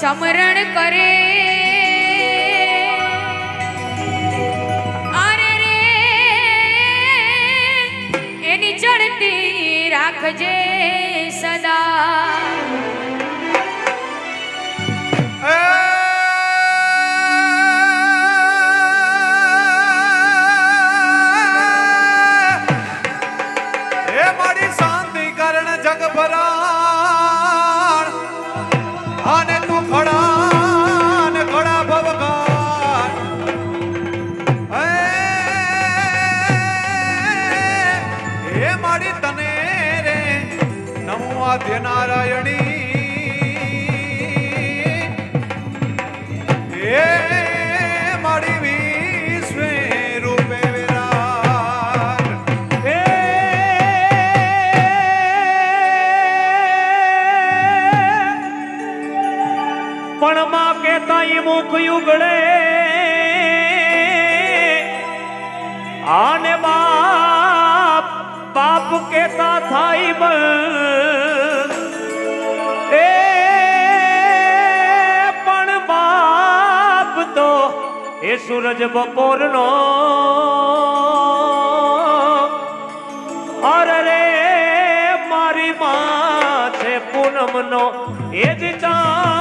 સમરણ કરે અરે રે એની ચડતી રાખજે સદા આદ્ય નારાયણી હે મારી વિશ્વે રૂપે વિરાટ હે પણ માં કેતા એ મુખ યુગળે આને બાપ બાપ કેતા થાય બંધ એ પણ બાપ તો એ સૂરજ બપોરનો અરે રે મારી માં છે પૂનમનો એ જ ચાંદ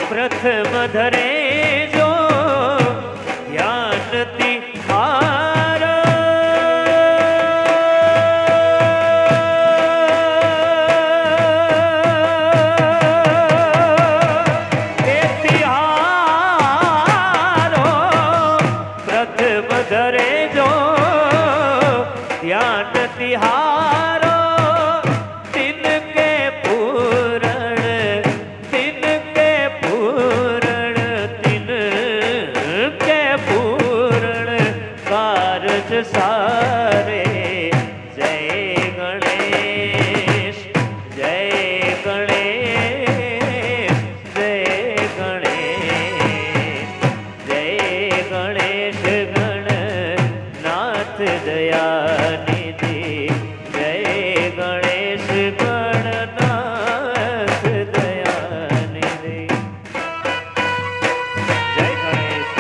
પ્રથમ ધરે જો ધ્યાનથી હાર ધરે જો ધ્યાન તિહારો तिनके पूरण तिनके पूरण तिनके पूरण कारज सारे जय गणेश जय गणेश जय गणेश जय गणेश गणनाथ दयानिधि जय गणेश गणनाथ दयानिधि जय गणेश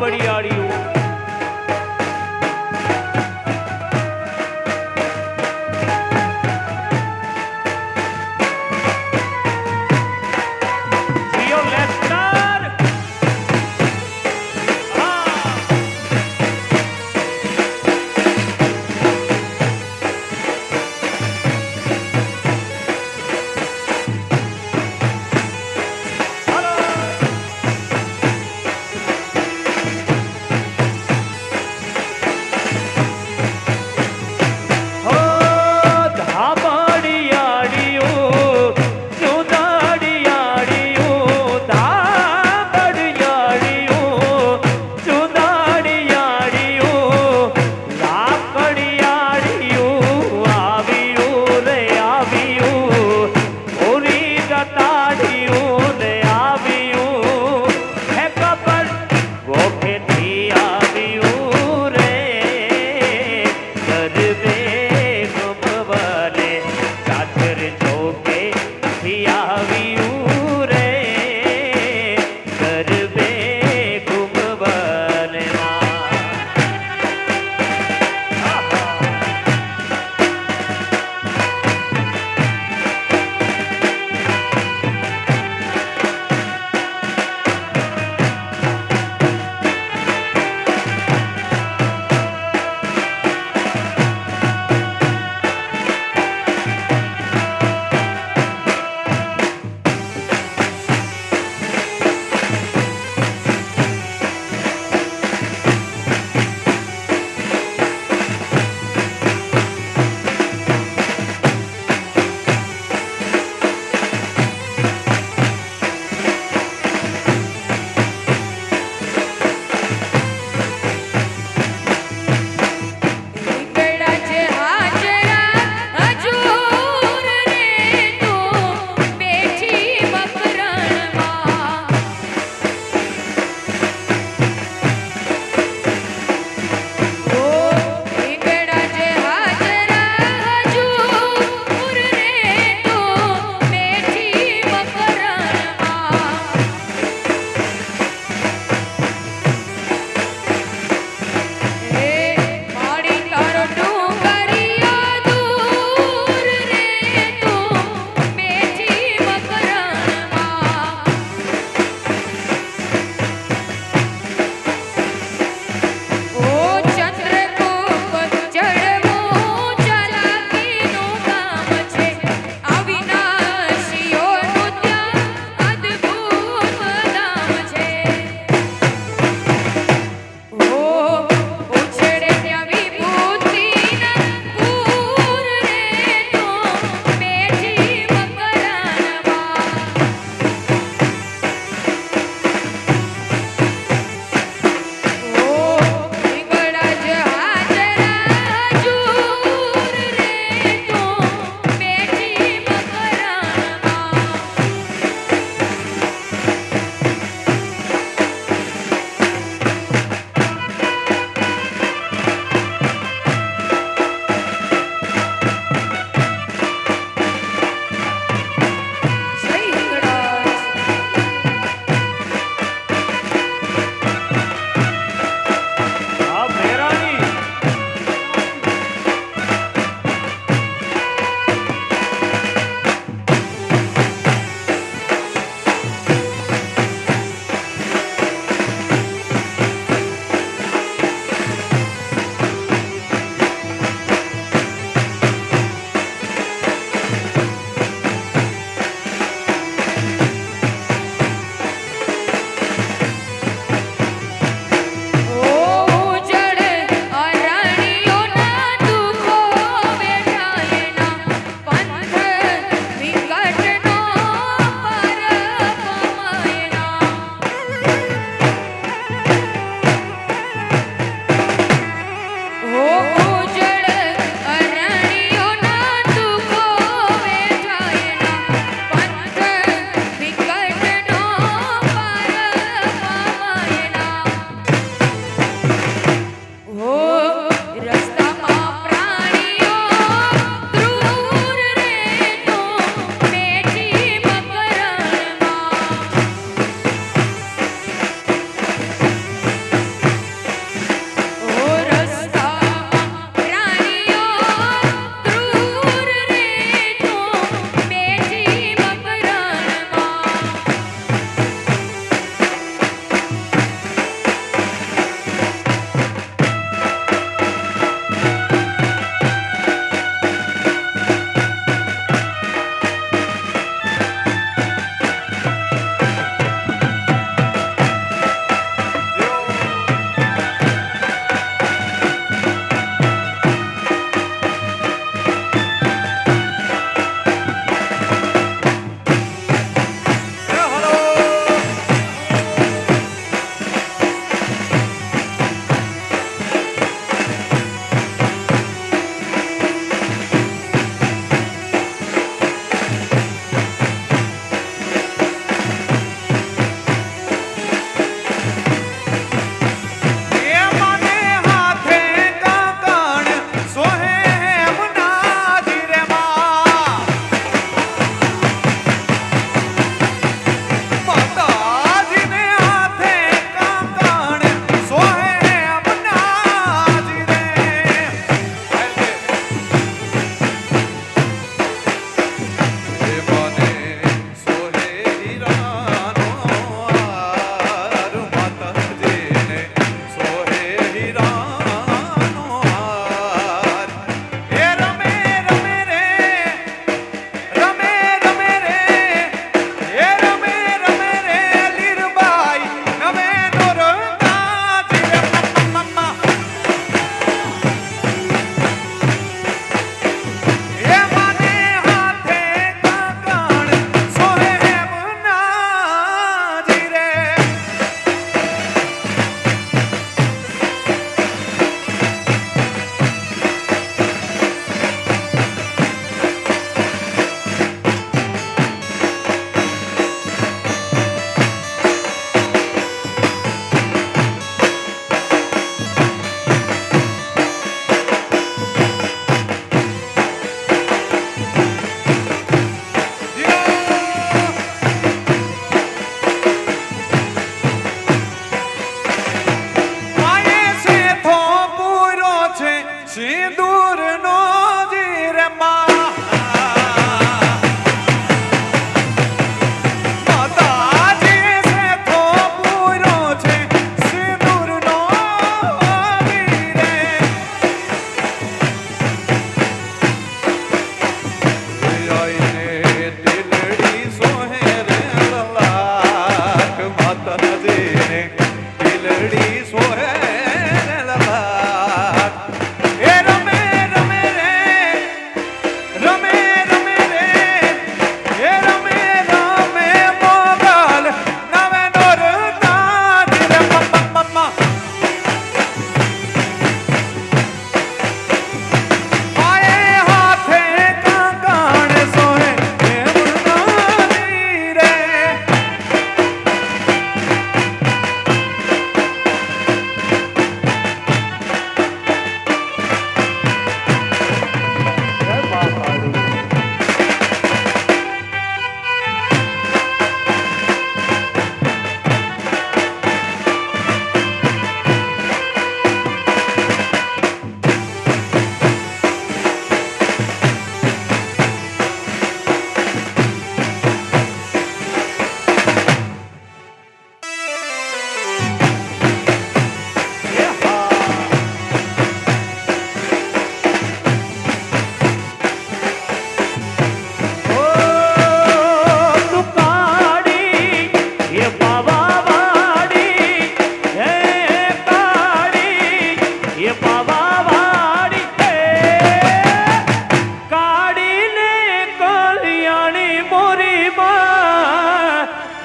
બળિયાળિયું. જીઓ લેસ્ટર. હા. હાલો.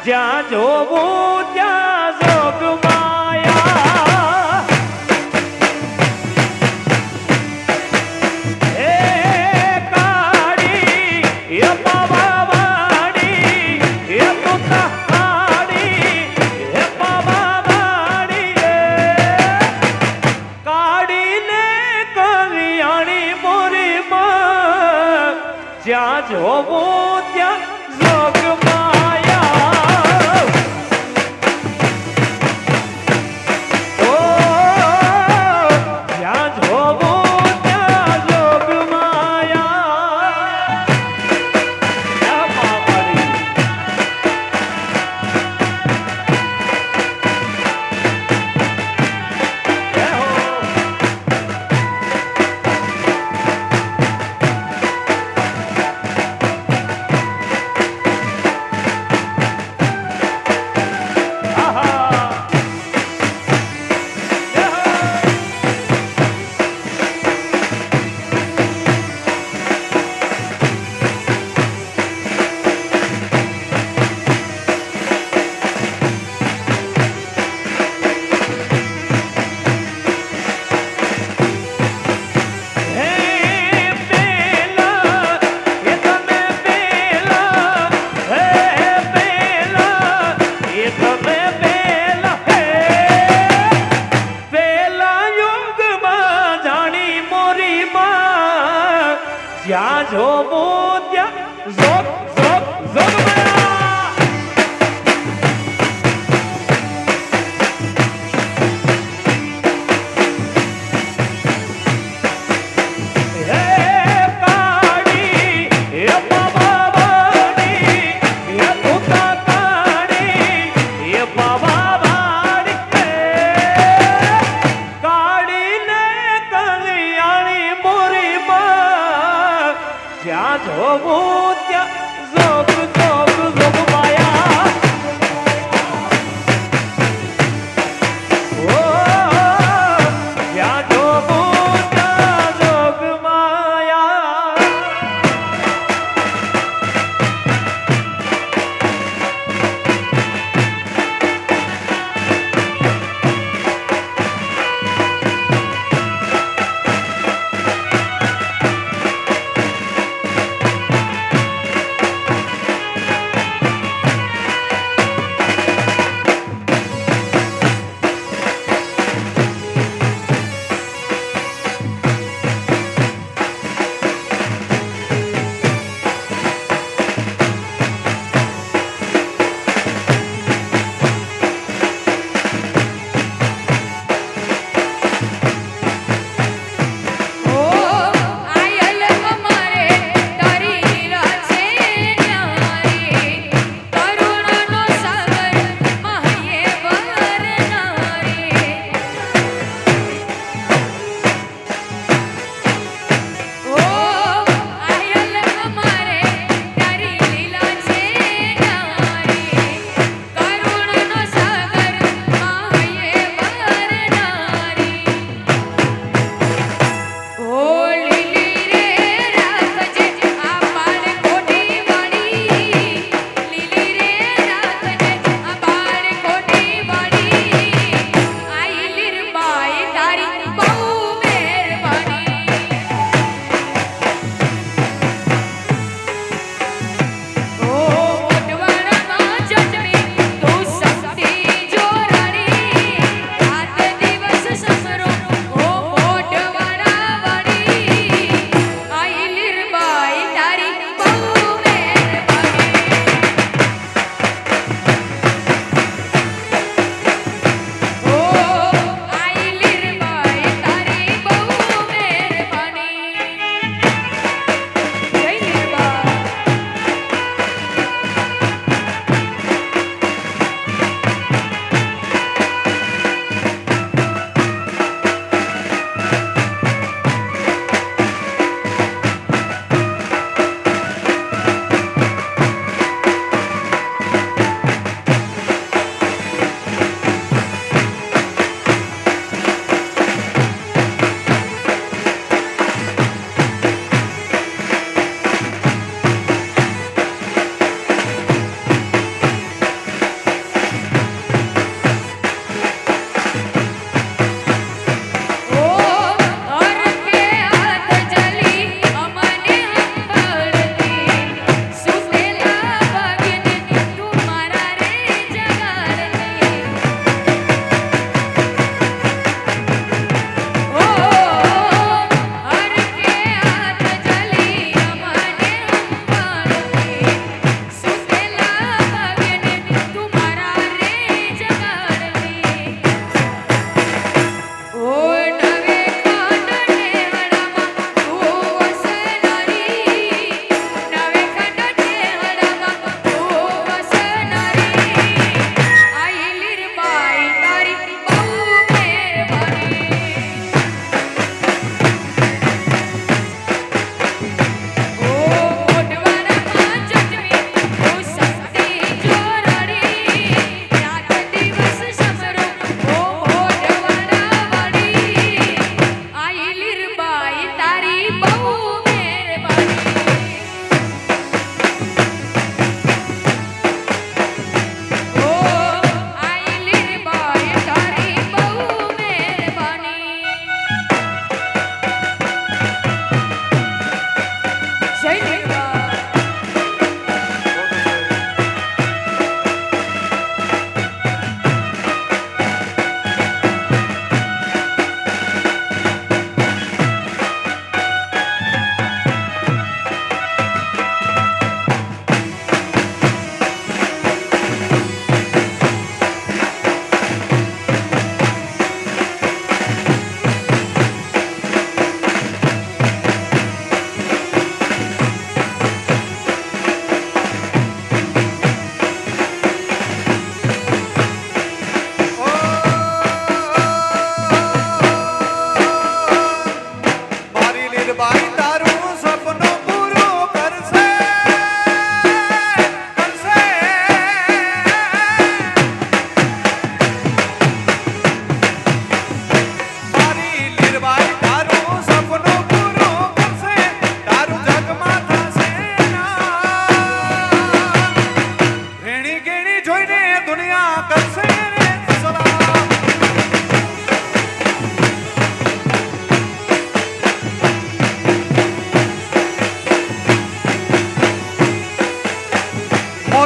જ્યાં જોવું ત્યાં જોગ માયા એ કાળી એ પાવાવાડી એ તુતાડી એ પાવાવાડી કાળીને કરિયાણી મોરી માં જ્યાં જોવું ત્યાં જોગ માયા ઓ જ્યાં જોવું ત્યાં જોગ માયા ક્યાં પાવાડી જય હો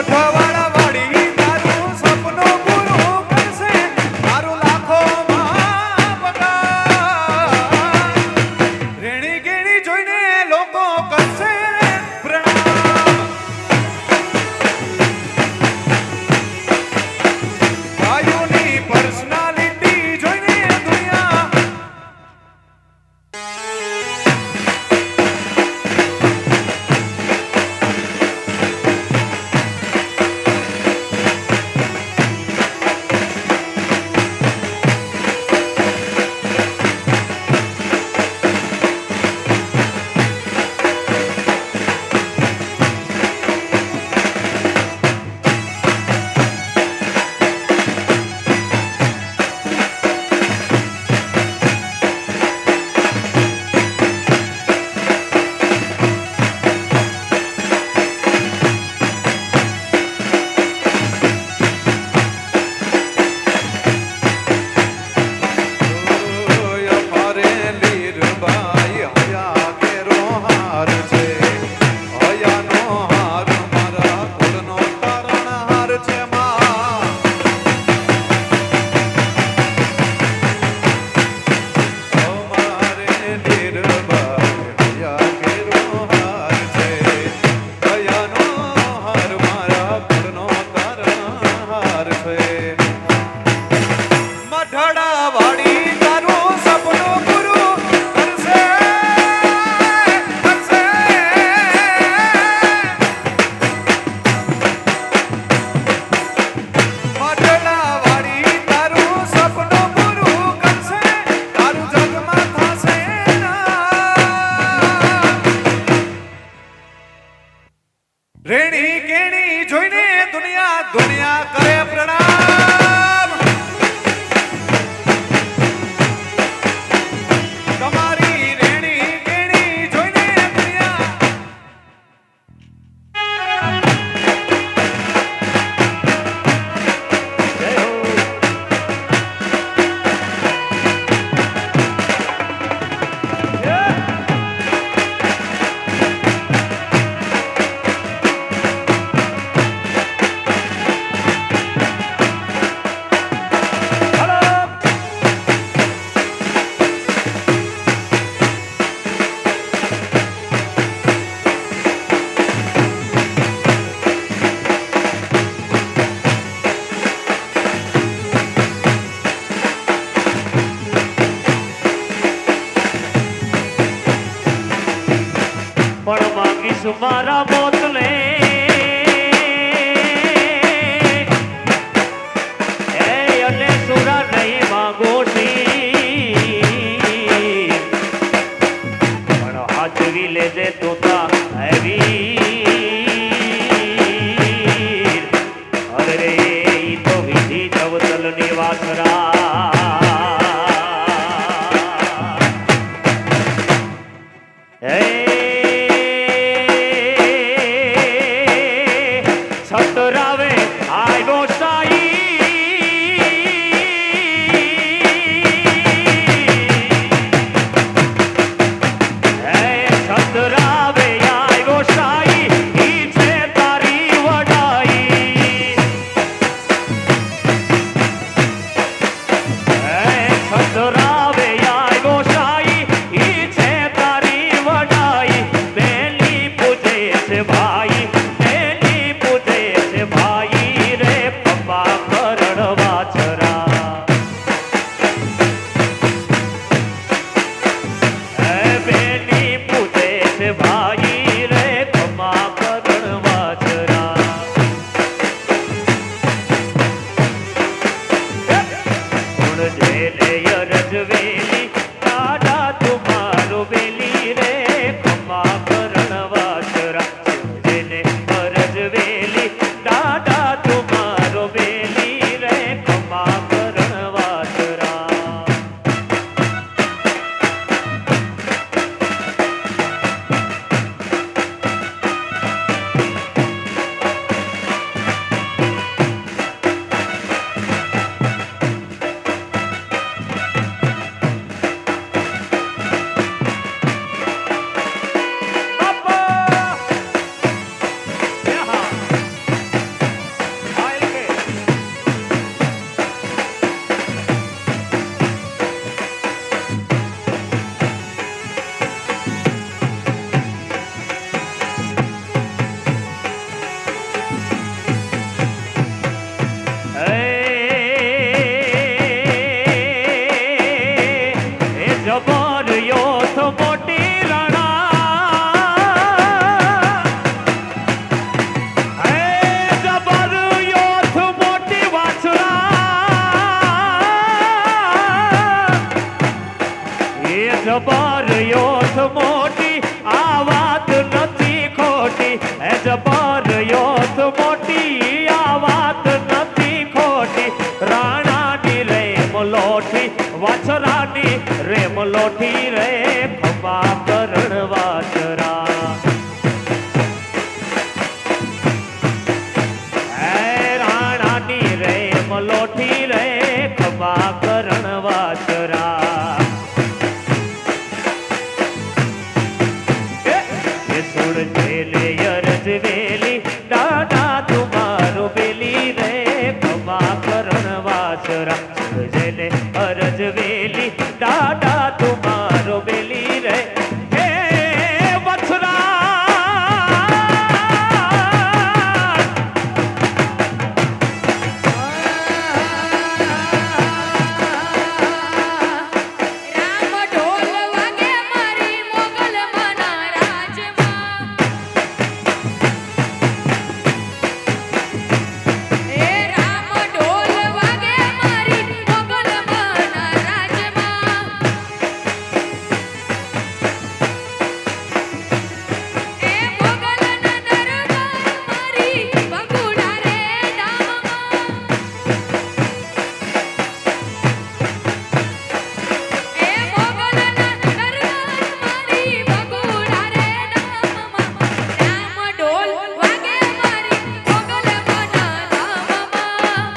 મોઢવાડા વાળી તારું સપનું પૂરું કરશે તારું લાખોમાં પગાર રેણી કેણી જોઈને લોકો કરશે પ્રણામ ભાઈઓની પર્સનાલિટી જોઈને દુનિયા રેણી કેણી જોઈને દુનિયા દુનિયા કરે પ્રણામ તમારી રેણી કેણી જોઈને દુનિયા પણ માંગીશ મારા મોતને એ અને સુરા નહીં માંગો છી પણ હાજરી લેજે તોતા વીર અરે રે ઈ તો વિધિ જવતલની વાસરા છતરાવે આવ્યો છતરાવે આવ્યો સાઈ ઈ છે તારી વડાઈ જબર યોથ મોટી આ વાત નથી ખોટી એ જબર યોથ મોટી આ વાત નથી ખોટી રાણાની રેમ લોઠી વાછરાની રેમ લોઠી રે ખમા કરણ વાછરા રાણાની રેમ લોઠી રે ખમા કરણ વાછરા સુર જેલે અરજ વેલી દાદા તુમારો બેલી રે ખમા કરણ વાછરા સુર જેલે અરજ વેલી દાદા તુમારો બેલી રે હે વછરા રામ ઢોલ વાગે મારી મોગલ મના રાજમાં એ રામ ઢોલ વાગે મારી મોગલ મના રાજમાં એ મોગલના દરબાર મારી બગુડા રે ડામમાં એ મોગલના દરબાર મારી બગુડા રે ડામમાં રામ ઢોલ વાગે મારી મોગલ મના ધામમાં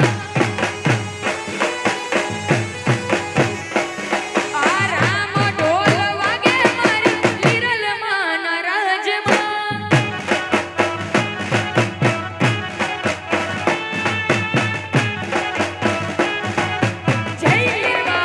આ રામ ઢોલ વાગે મારી લીરલ માના રાજમાં જય લીરવા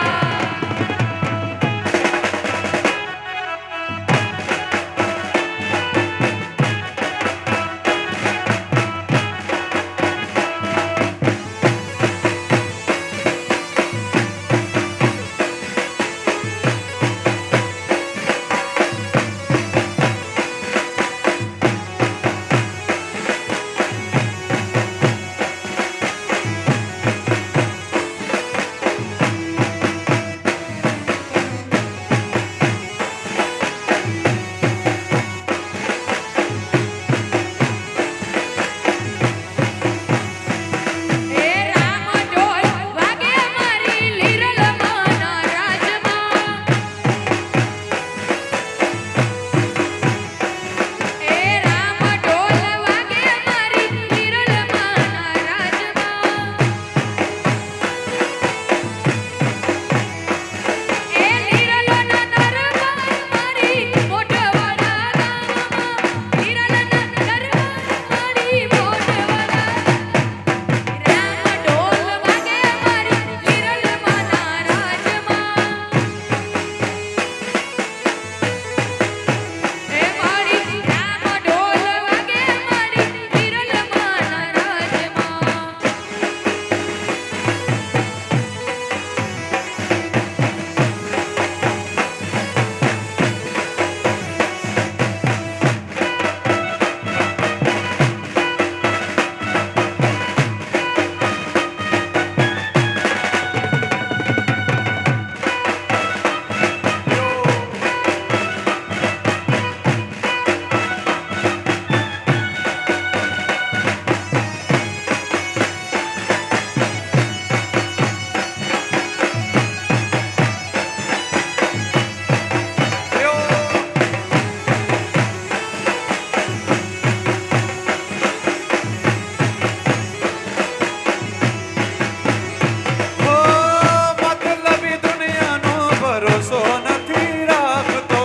એ રામ ઢોલ વાગે મારી લીરલ માના રાજમાં એ રામ ઢોલ વાગે મારી લીરલ માના રાજમાં એ લીરલના દરબાર મારી મોઢવાડા ગામમાં લીરલના દરબાર મારી મોઢવાડા રામ ઢોલ વાગે મારી લીરલ માના રાજમાં એ મારી રામ ઢોલ વાગે મારી લીરલ માના રાજમાં ઓ મતલબી દુનિયાનો ભરોસો નથી રાખતો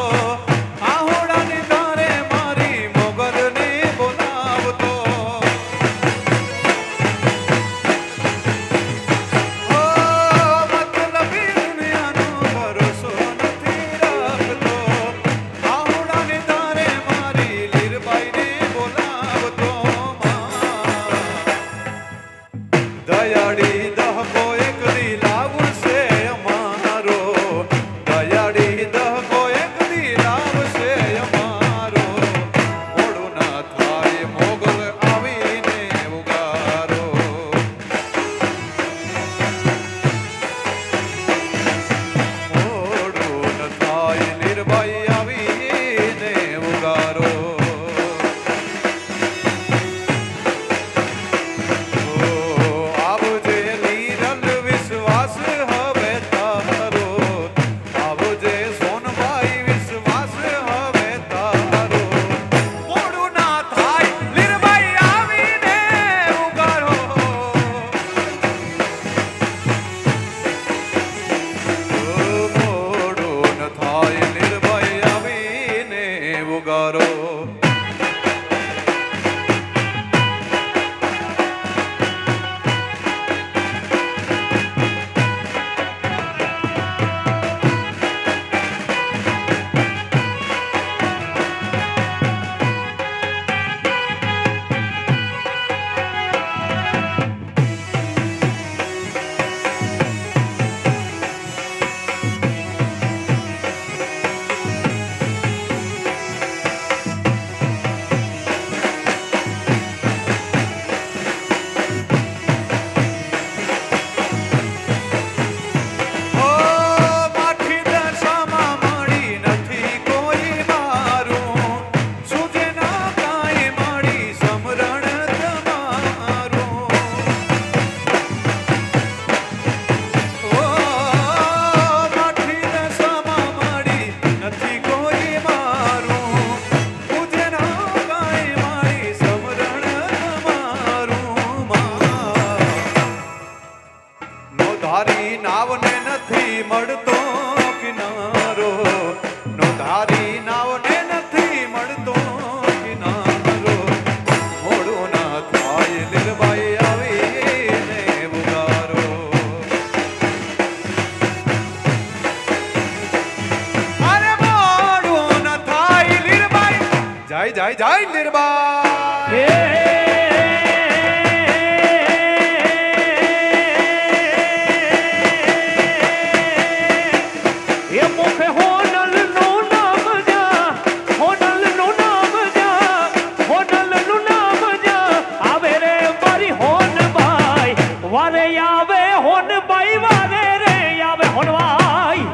આહોડાની તારે મારી મોગલને બોલાવતો ઓ મતલબી દુનિયાનો ભરોસો નથી રાખતો આહોડાની તારે મારી લીરબાઈને બોલાવતો દયાળી દહકો એક દી લાવશે અમારો દયાળી દહકો એક દી લાવશે અમારો મોડું ના થાય મોગલ આવીને ઉગારો મોડું ન થાય નથી મળતો કિનારો નો ધારી નાવને નથી મળતો કિનારો મોડું ના થાય લીલબાઈ આવીને બુગારો અરે મોડું ના થાય લીલબાઈ જાય જાય જાય લીલબાઈ એ મુખે હોનલ નું નામ જા, હોનલ નું નામ જા, હોનલ નું નામ જા. આવે રે મારી હોનબાઈ, વારે આવે હોનબાઈ, વારે રે આવે હોનબાઈ.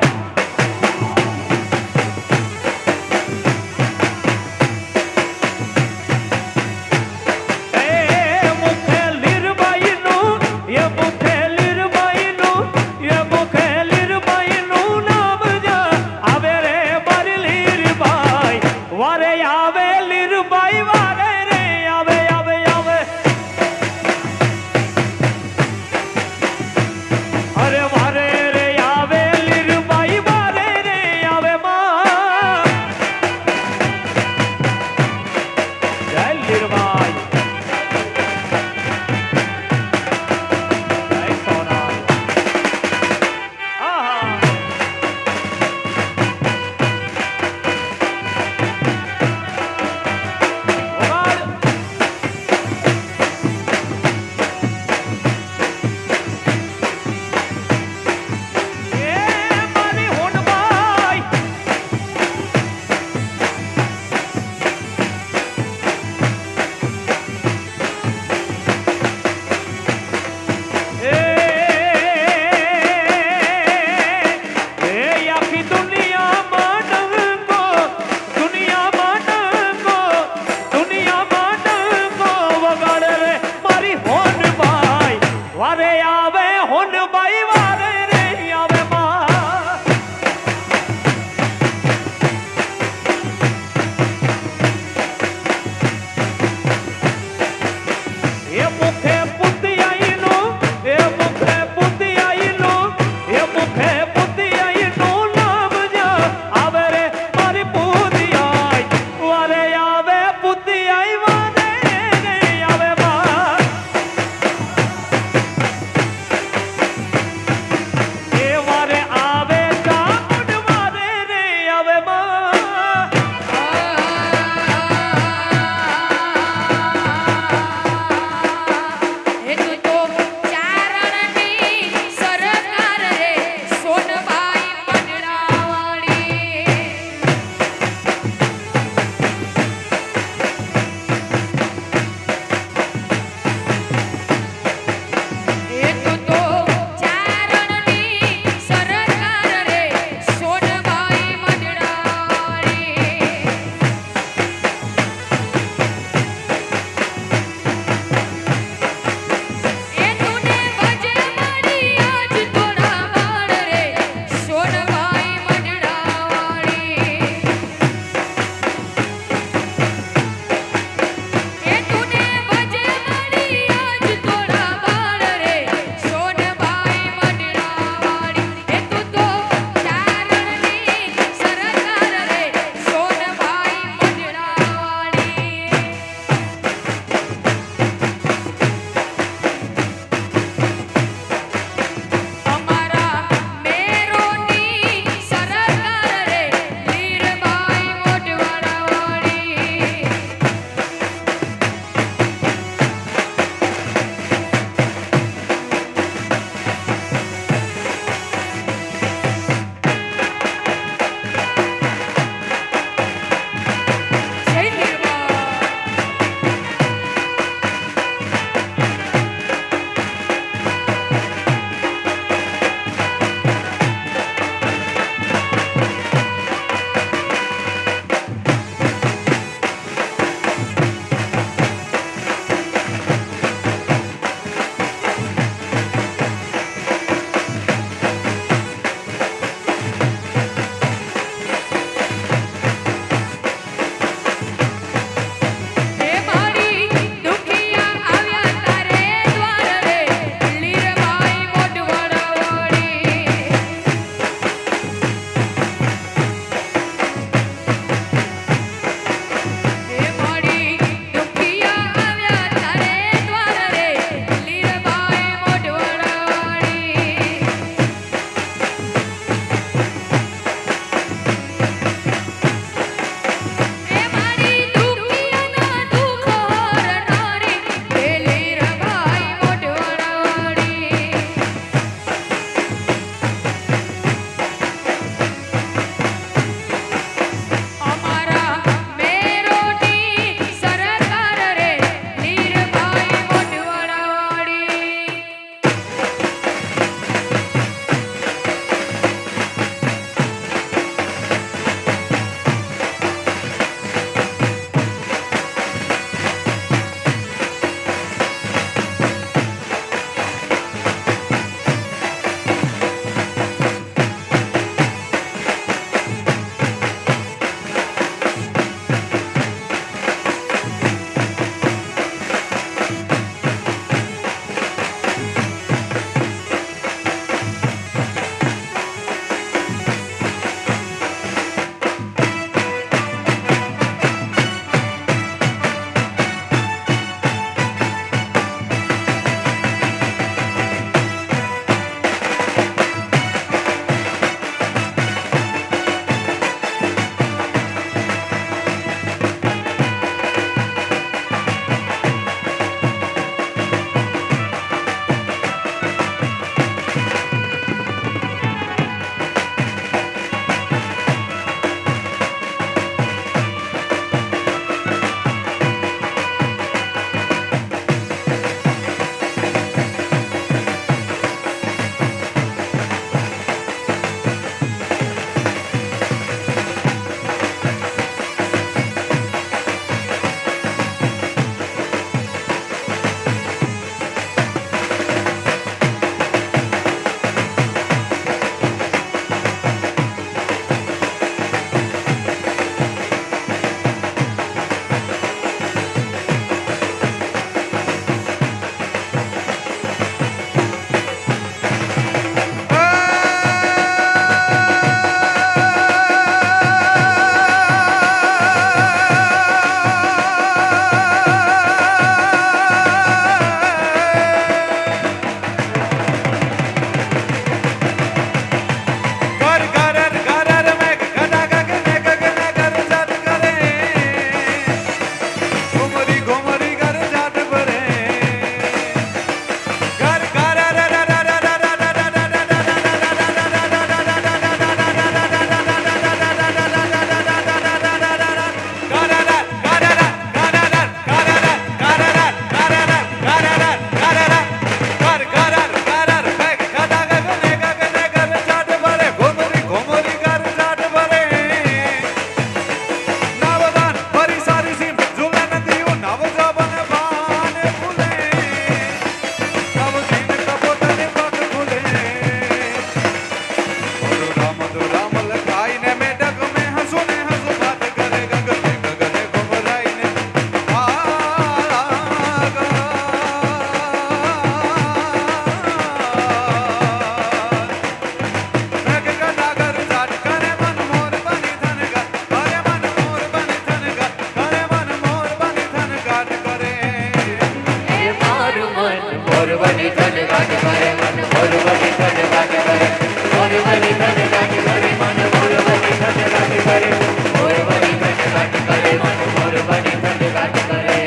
મોરબની ખડગાટ કરે મન મોરબની ખડગાટ કરે મોરબની ખડગાટ કરે મન મોરબની ખડગાટ કરે મોરબની ખડગાટ કરે મન મોરબની ખડગાટ કરે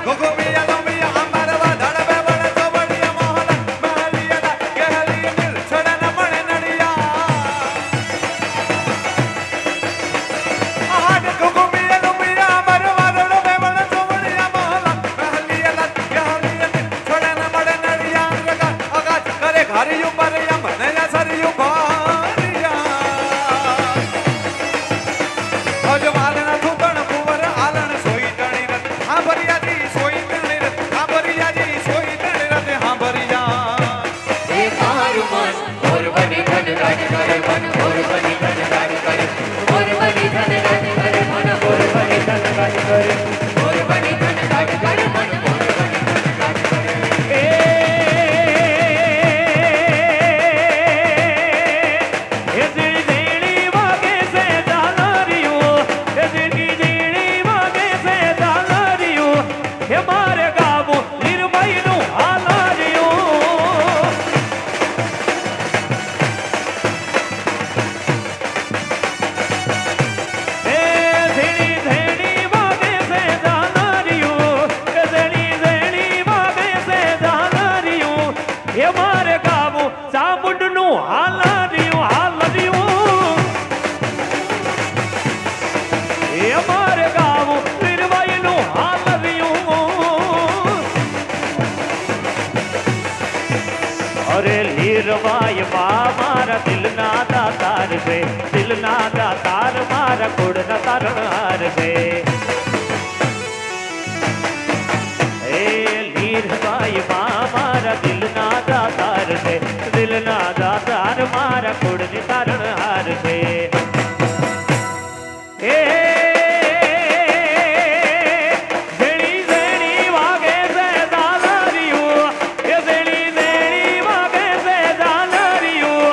ગોગોમિયા લોમિયા અમારવા ધડબે બળ ચોબડિયા મોહન મહલિયા ગહલિયા દિલ છડન મણે નડિયા આડ ગોગોમિયા લોમિયા અમારવા ધડબે બળ ચોબડિયા મોહન મહલિયા ગહલિયા દિલ છડન મણે નડિયા અગાચ કરે ઘારિયું પરયા મને સરિયું ભારિયા અજ વાલના થુપણ કુંવર આલણ સોઈ ટણી રત હા ભરિયાજી સોઈ ટણી રત હા ભરિયાજી સોઈ ટણી રત હા ભરિયા એ મારું મન મોરબની ખડગાટ કરે મન મોરબની ખડગાટ કરે મોરબની ખડગાટ કરે મન મોરબની ખડગાટ કરે મોરબની ખડગાટ કરે મન મોરબની ખડગાટ કરે એ ઝીણી ઝીણી વાગે છે ઝાલરિયું એ ઝીણી ઝીણી વાગે છે ઝાલરિયું એ મારે ગાવું લીરબાઈનું હાલરિયું એ ઝીણી ઝીણી વાગે છે ઝાલરિયું એ ઝીણી ઝીણી વાગે છે ઝાલરિયું એ મારે ગાવું ચામુંડનું હાલરિયું હાલરિયું એ મારે ગાવું લીરબાઈનું હાલરિયું અરે લીરબાઈ બા મારા દિલના દાતાર છે દિલના દાતાર મારા કુળના તારણહાર છે એ લીરબાઈ બા મારા દિલના દાતાર છે દિલના દાતાર મારા કુળની તારણહાર છે એ ઝીણી ઝીણી વાગે છે ઝાલરિયું એ ઝીણી ઝીણી વાગે છે ઝાલરિયું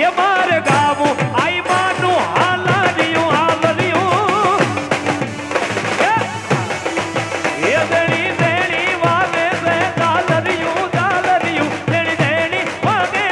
એ મારે ગાવું આઈ માનું હાલરિયું હાલરિયું એ ઝીણી ઝીણી વાગે છે ઝાલરિયું ઝાલરિયું ઝીણી ઝીણી વાગે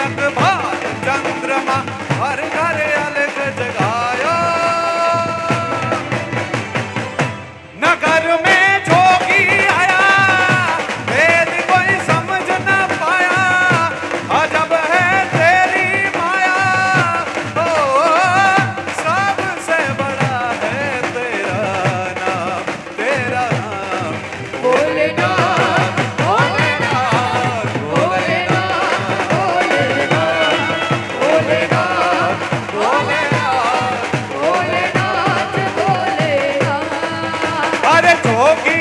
अखबार चंद्रमा हर घर अलग जगाया नगर में जोगी आया भेद कोई समझ न पाया अजब है तेरी माया ओ सबसे बड़ा है तेरा नाम भोलेनाथ भोलेनाथ भोलेनाथ भोलेनाथ भोलेनाथ भोलेनाथ भोलेनाथ अरे जोगी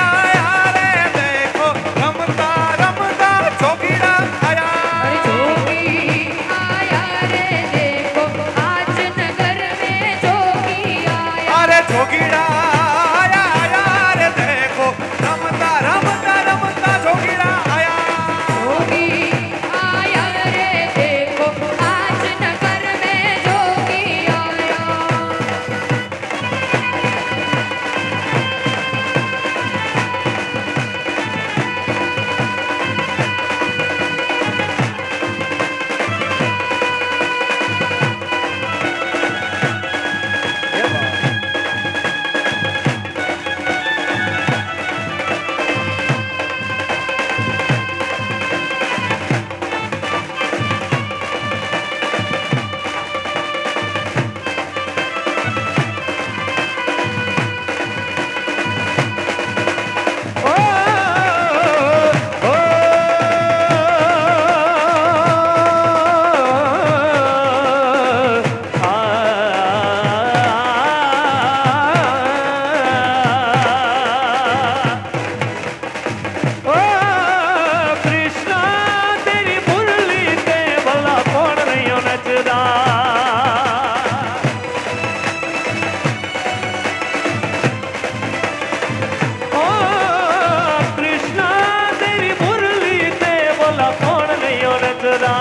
आया रे देखो रमता रमता जोगीड़ा आया अरे जोगी आया रे देखो आज नगर में जोगी आया अरे जोगीड़ा आया आया रे देखो रमता रमता रमता जोगीड़ा आया जोगी आया रे देखो आज नगर में जोगी आया ओ, ओ, ओ कृष्णा तेरी मुरली ते भला कौन नहीं नचदा ओ कृष्णा तेरी मुरली ते भला कौन नहीं नचदा